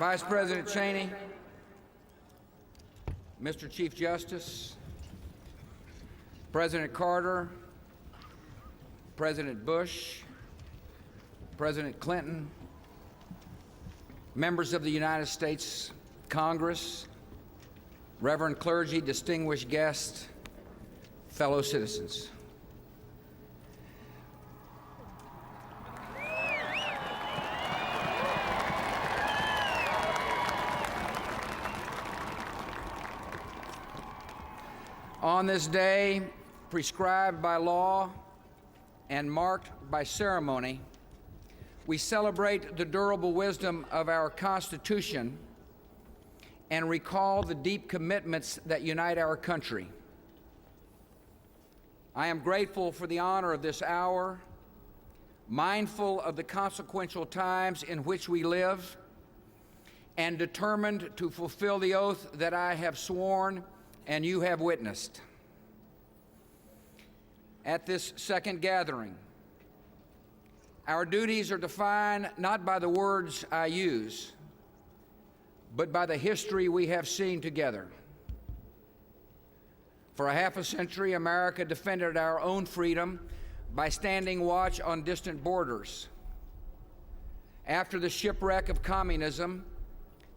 Vice President Cheney, Mr. Chief Justice, President Carter, President Bush, President Clinton, members of the United States Congress, Reverend clergy, distinguished guests, fellow citizens. On this day, prescribed by law and marked by ceremony, we celebrate the durable wisdom of our Constitution and recall the deep commitments that unite our country. I am grateful for the honor of this hour, mindful of the consequential times in which we live, and determined to fulfill the oath that I have sworn and you have witnessed. At this second gathering, our duties are defined not by the words I use, but by the history we have seen together. For a half a century, America defended our own freedom by standing watch on distant borders. After the shipwreck of communism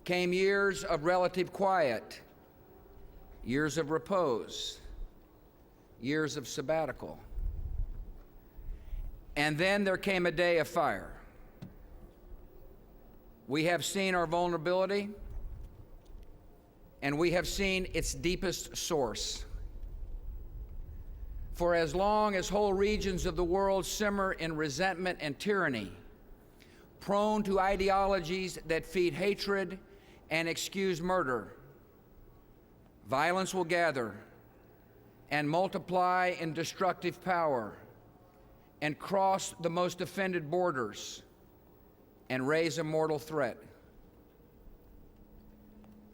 came years of relative quiet, years of repose, years of sabbatical. And then there came a day of fire. We have seen our vulnerability, and we have seen its deepest source. For as long as whole regions of the world simmer in resentment and tyranny, prone to ideologies that feed hatred and excuse murder, violence will gather and multiply in destructive power and cross the most offended borders and raise a mortal threat.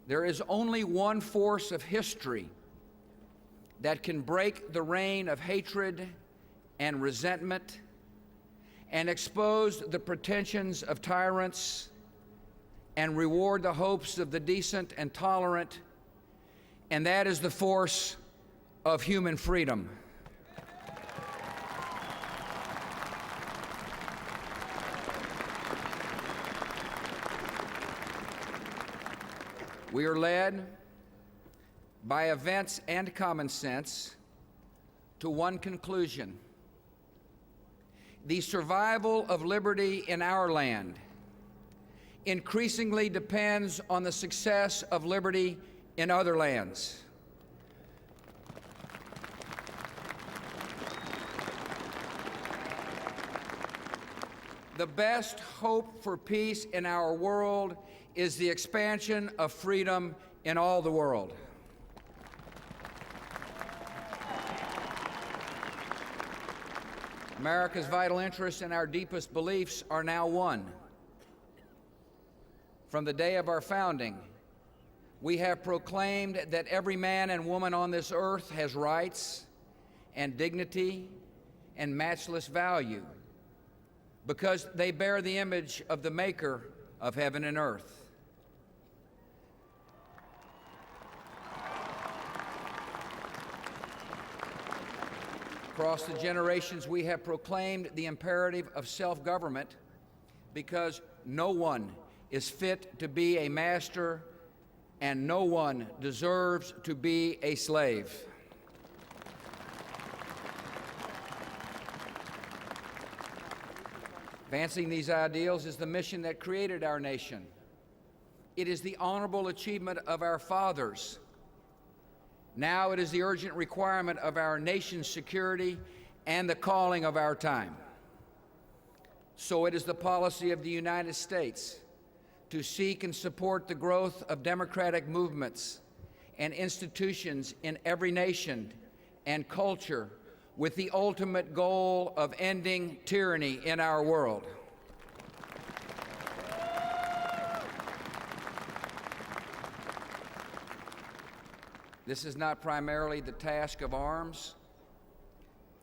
There is only one force of history that can break the reign of hatred and resentment and expose the pretensions of tyrants and reward the hopes of the decent and tolerant, and that is the force of human freedom. We are led by events and common sense to one conclusion: the survival of liberty in our land increasingly depends on the success of liberty in other lands. The best hope for peace in our world is the expansion of freedom in all the world. America's vital interests and our deepest beliefs are now one. From the day of our founding, we have proclaimed that every man and woman on this earth has rights and dignity and matchless value because they bear the image of the Maker of heaven and earth. Across the generations, we have proclaimed the imperative of self-government because no one is fit to be a master and no one deserves to be a slave. Advancing these ideals is the mission that created our nation. It is the honorable achievement of our fathers. Now it is the urgent requirement of our nation's security and the calling of our time. So it is the policy of the United States to seek and support the growth of democratic movements and institutions in every nation and culture with the ultimate goal of ending tyranny in our world. This is not primarily the task of arms,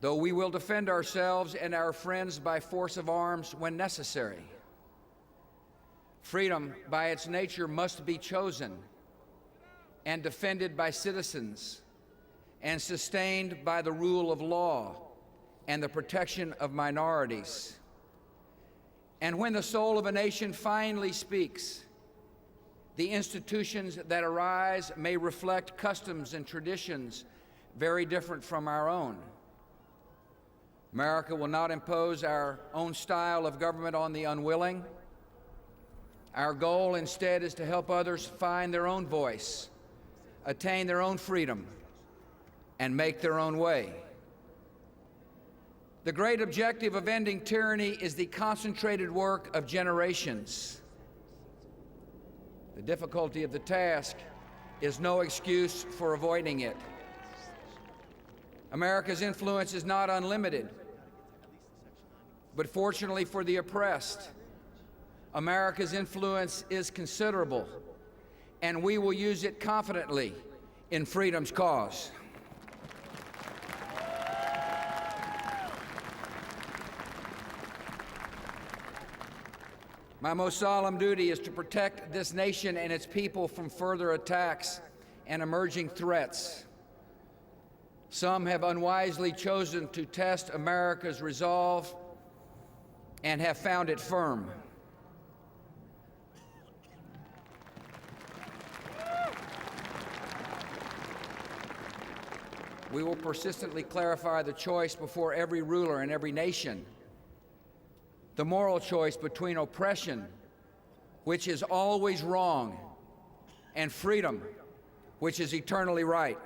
though we will defend ourselves and our friends by force of arms when necessary. Freedom, by its nature, must be chosen and defended by citizens and sustained by the rule of law and the protection of minorities. And when the soul of a nation finally speaks, the institutions that arise may reflect customs and traditions very different from our own. America will not impose our own style of government on the unwilling. Our goal instead is to help others find their own voice, attain their own freedom, and make their own way. The great objective of ending tyranny is the concentrated work of generations. The difficulty of the task is no excuse for avoiding it. America's influence is not unlimited, but fortunately for the oppressed, America's influence is considerable, and we will use it confidently in freedom's cause. My most solemn duty is to protect this nation and its people from further attacks and emerging threats. Some have unwisely chosen to test America's resolve and have found it firm. We will persistently clarify the choice before every ruler in every nation, the moral choice between oppression, which is always wrong, and freedom, which is eternally right.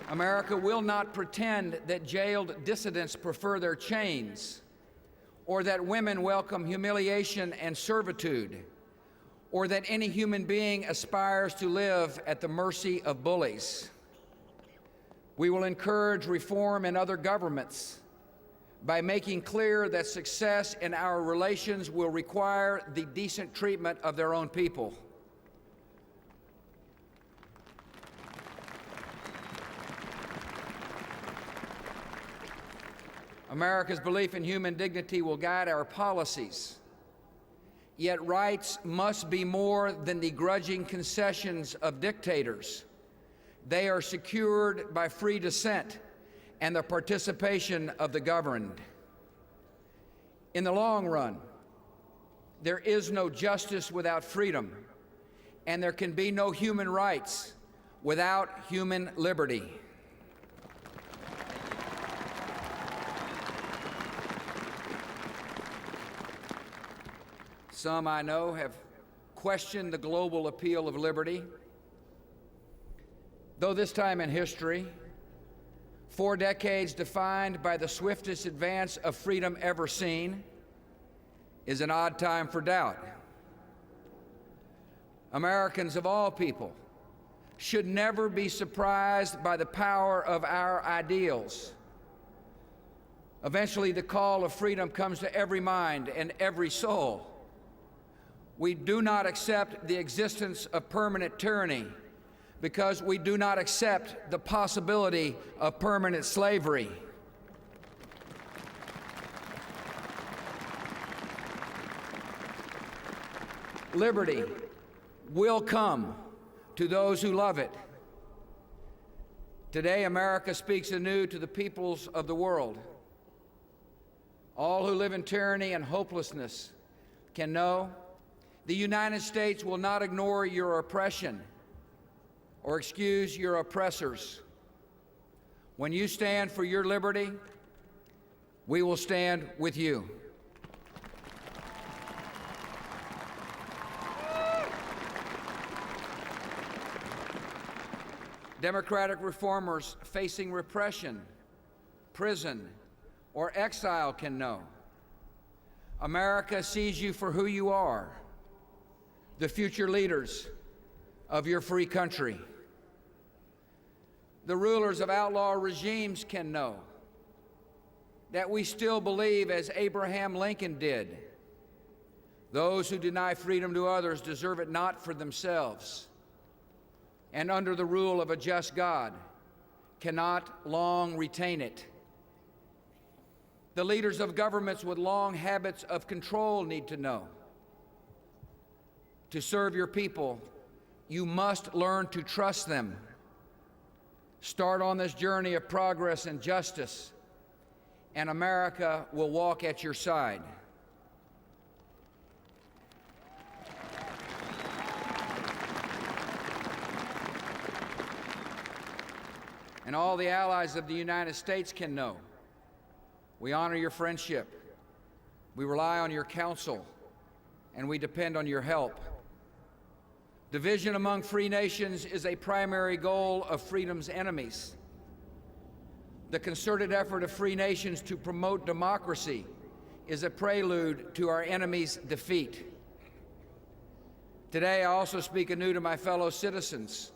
America will not pretend that jailed dissidents prefer their chains, or that women welcome humiliation and servitude, or that any human being aspires to live at the mercy of bullies. We will encourage reform in other governments by making clear that success in our relations will require the decent treatment of their own people. America's belief in human dignity will guide our policies. Yet rights must be more than the grudging concessions of dictators. They are secured by free dissent and the participation of the governed. In the long run, there is no justice without freedom, and there can be no human rights without human liberty. Some I know have questioned the global appeal of liberty. Though this time in history, 4 decades defined by the swiftest advance of freedom ever seen, is an odd time for doubt. Americans of all people should never be surprised by the power of our ideals. Eventually, the call of freedom comes to every mind and every soul. We do not accept the existence of permanent tyranny because we do not accept the possibility of permanent slavery. Liberty will come to those who love it. Today, America speaks anew to the peoples of the world. All who live in tyranny and hopelessness can know the United States will not ignore your oppression or excuse your oppressors. When you stand for your liberty, we will stand with you. Democratic reformers facing repression, prison, or exile can know America sees you for who you are, the future leaders of your free country. The rulers of outlaw regimes can know that we still believe, as Abraham Lincoln did, those who deny freedom to others deserve it not for themselves, and under the rule of a just God cannot long retain it. The leaders of governments with long habits of control need to know. To serve your people, you must learn to trust them. Start on this journey of progress and justice, and America will walk at your side. And all the allies of the United States can know. We honor your friendship, we rely on your counsel, and we depend on your help. Division among free nations is a primary goal of freedom's enemies. The concerted effort of free nations to promote democracy is a prelude to our enemies' defeat. Today, I also speak anew to my fellow citizens.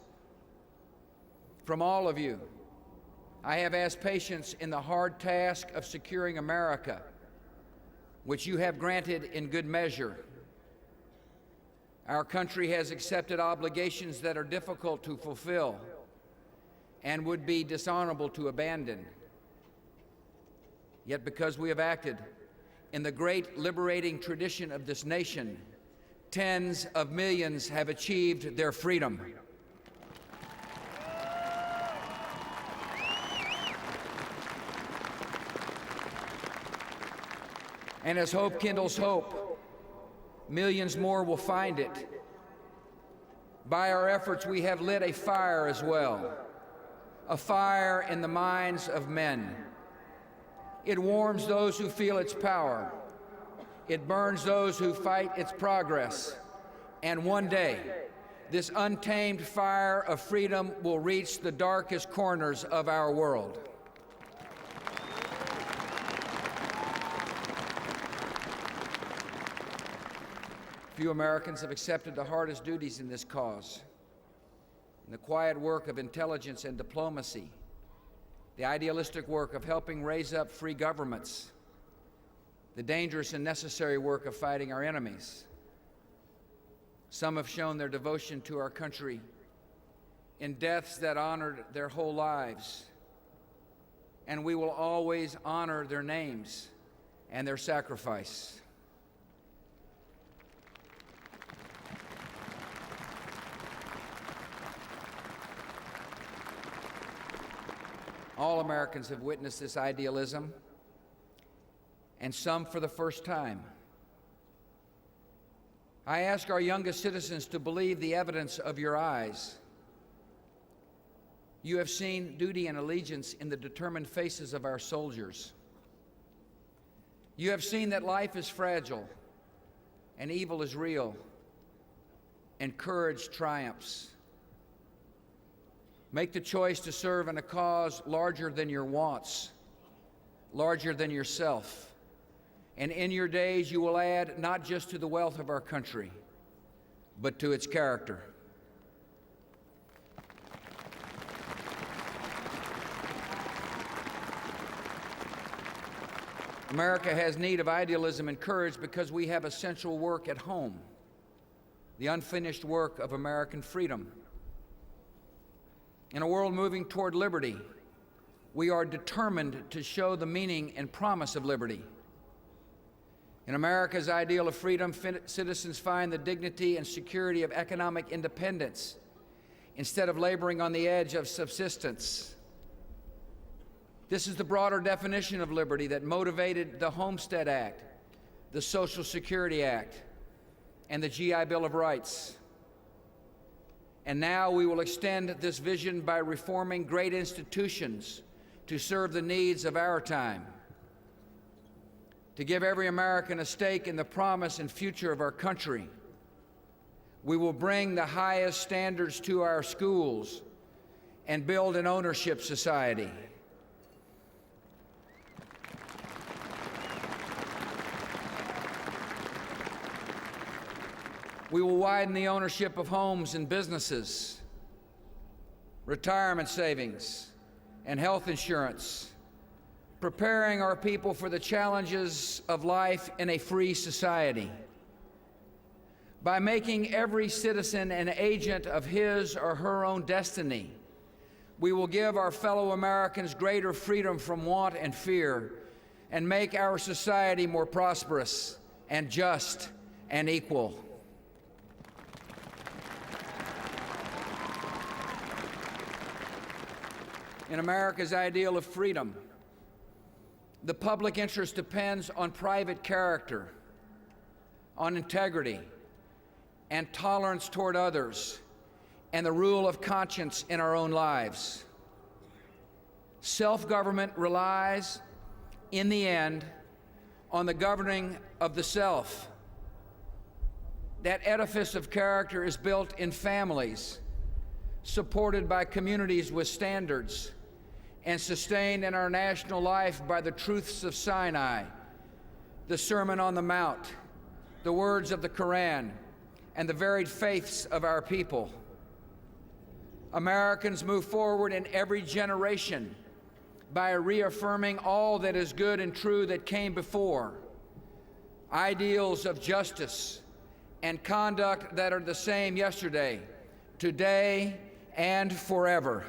From all of you, I have asked patience in the hard task of securing America, which you have granted in good measure. Our country has accepted obligations that are difficult to fulfill and would be dishonorable to abandon. Yet because we have acted in the great liberating tradition of this nation, tens of millions have achieved their freedom. And as hope kindles hope, millions more will find it. By our efforts, we have lit a fire as well, a fire in the minds of men. It warms those who feel its power. It burns those who fight its progress. And one day, this untamed fire of freedom will reach the darkest corners of our world. Few Americans have accepted the hardest duties in this cause. In the quiet work of intelligence and diplomacy, the idealistic work of helping raise up free governments, the dangerous and necessary work of fighting our enemies. Some have shown their devotion to our country in deaths that honored their whole lives, and we will always honor their names and their sacrifice. All Americans have witnessed this idealism, and some for the first time. I ask our youngest citizens to believe the evidence of your eyes. You have seen duty and allegiance in the determined faces of our soldiers. You have seen that life is fragile, and evil is real, and courage triumphs. Make the choice to serve in a cause larger than your wants, larger than yourself. And in your days, you will add not just to the wealth of our country, but to its character. America has need of idealism and courage because we have essential work at home, the unfinished work of American freedom. In a world moving toward liberty, we are determined to show the meaning and promise of liberty. In America's ideal of freedom, citizens find the dignity and security of economic independence instead of laboring on the edge of subsistence. This is the broader definition of liberty that motivated the Homestead Act, the Social Security Act, and the GI Bill of Rights. And now we will extend this vision by reforming great institutions to serve the needs of our time, to give every American a stake in the promise and future of our country. We will bring the highest standards to our schools and build an ownership society. We will widen the ownership of homes and businesses, retirement savings, and health insurance, preparing our people for the challenges of life in a free society. By making every citizen an agent of his or her own destiny, we will give our fellow Americans greater freedom from want and fear and make our society more prosperous and just and equal. In America's ideal of freedom, the public interest depends on private character, on integrity, and tolerance toward others, and the rule of conscience in our own lives. Self-government relies, in the end, on the governing of the self. That edifice of character is built in families, supported by communities with standards, and sustained in our national life by the truths of Sinai, the Sermon on the Mount, the words of the Quran, and the varied faiths of our people. Americans move forward in every generation by reaffirming all that is good and true that came before, ideals of justice and conduct that are the same yesterday, today, and forever.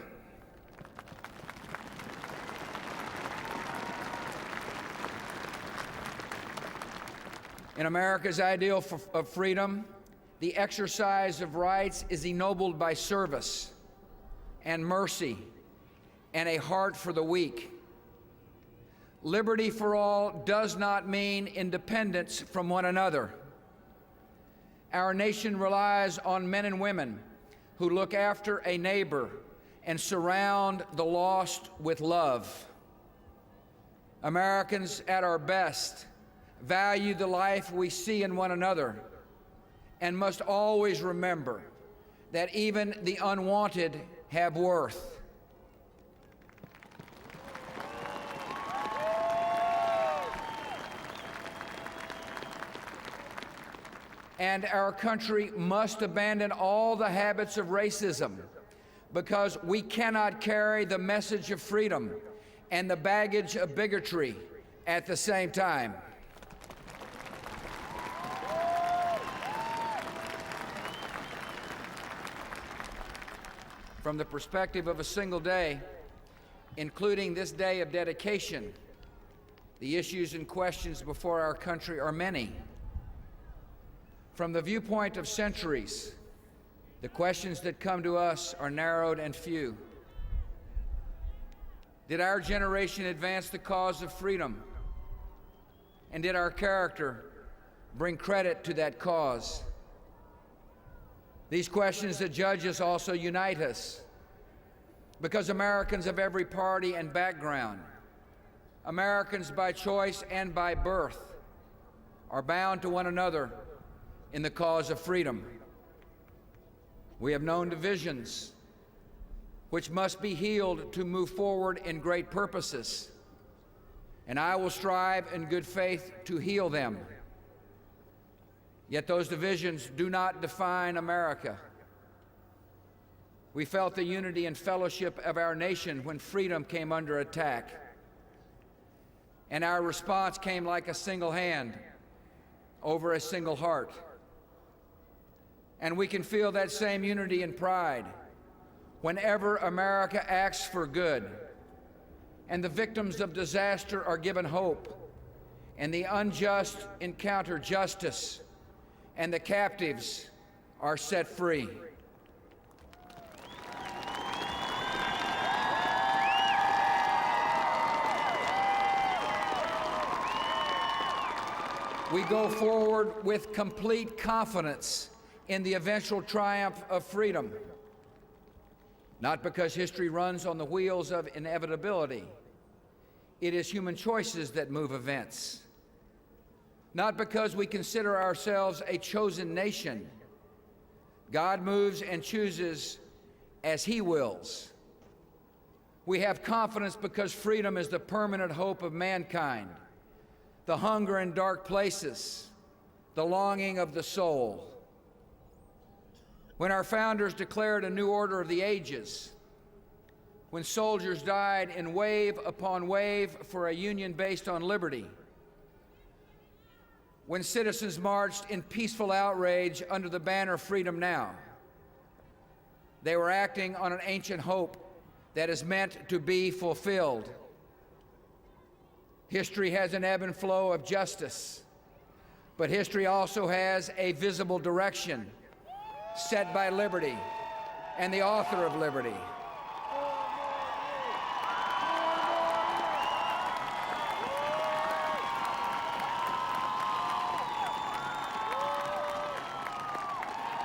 In America's ideal of freedom, the exercise of rights is ennobled by service and mercy and a heart for the weak. Liberty for all does not mean independence from one another. Our nation relies on men and women who look after a neighbor and surround the lost with love. Americans at our best value the life we see in one another and must always remember that even the unwanted have worth. And our country must abandon all the habits of racism, because we cannot carry the message of freedom and the baggage of bigotry at the same time. From the perspective of a single day, including this day of dedication, the issues and questions before our country are many. From the viewpoint of centuries, the questions that come to us are narrowed and few. Did our generation advance the cause of freedom? And did our character bring credit to that cause? These questions that judge us also unite us, because Americans of every party and background, Americans by choice and by birth, are bound to one another in the cause of freedom. We have known divisions which must be healed to move forward in great purposes, and I will strive in good faith to heal them. Yet those divisions do not define America. We felt the unity and fellowship of our nation when freedom came under attack, and our response came like a single hand over a single heart. And we can feel that same unity and pride whenever America acts for good, and the victims of disaster are given hope, and the unjust encounter justice, and the captives are set free. We go forward with complete confidence in the eventual triumph of freedom, not because history runs on the wheels of inevitability. It is human choices that move events. Not because we consider ourselves a chosen nation. God moves and chooses as He wills. We have confidence because freedom is the permanent hope of mankind, the hunger in dark places, the longing of the soul. When our founders declared a new order of the ages, when soldiers died in wave upon wave for a union based on liberty, when citizens marched in peaceful outrage under the banner Freedom Now, they were acting on an ancient hope that is meant to be fulfilled. History has an ebb and flow of justice, but history also has a visible direction set by liberty and the author of liberty.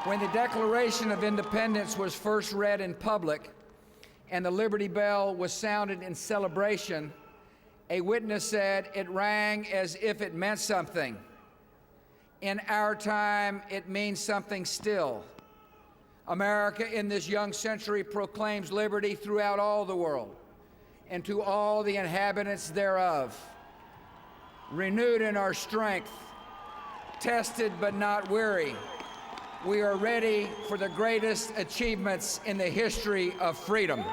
When the Declaration of Independence was first read in public and the Liberty Bell was sounded in celebration, a witness said it rang as if it meant something. In our time, it means something still. America in this young century proclaims liberty throughout all the world and to all the inhabitants thereof. Renewed in our strength, tested but not weary, we are ready for the greatest achievements in the history of freedom.